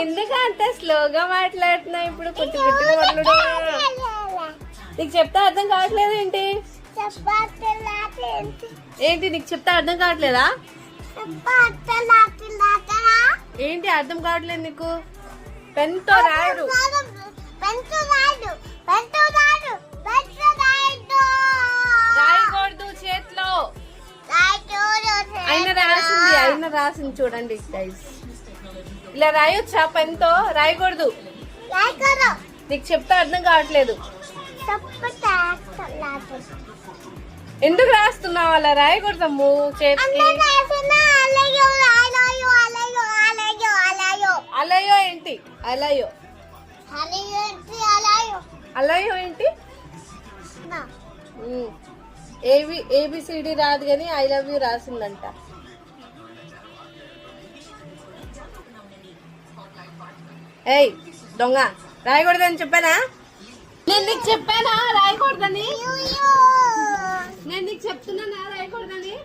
ఎందుకు అంత స్లోగా మాట్లాడుతున్నావు ఇప్పుడు? కొట్టి కొట్టి మాట్లాడు. నీకు చెప్తే అర్థం కావట్లేదు ఏంటి? ఏంటి నీకు చెప్తే అర్థం కావట్లేదా? ఏంటి అర్థం కావట్లేదు నీకు? పెన్ తో రాయరు. రాయకూడదు చేతిలో. అయినా రాసింది చూడండి గైస్. ఇలా రాయొచ్చా? పెన్ తో రాయకూడదు. నీకు చెప్తే అర్థం కావట్లేదు. ఎందుకు రాస్తున్నావు? అలా రాయకూడదమ్ము చేతికి. అలయో ఏంటి? అలయో అలయో ఏంటి? ఏబిసిడి రాదు కానీ ఐ లవ్ యూ రాసిందంట. ఏయ్ దొంగ, రాయకూడదని చెప్పానా? నేను నీకు చెప్పానా రాయకూడదని? నేను నీకు చెప్తున్నానా రాయకూడదని?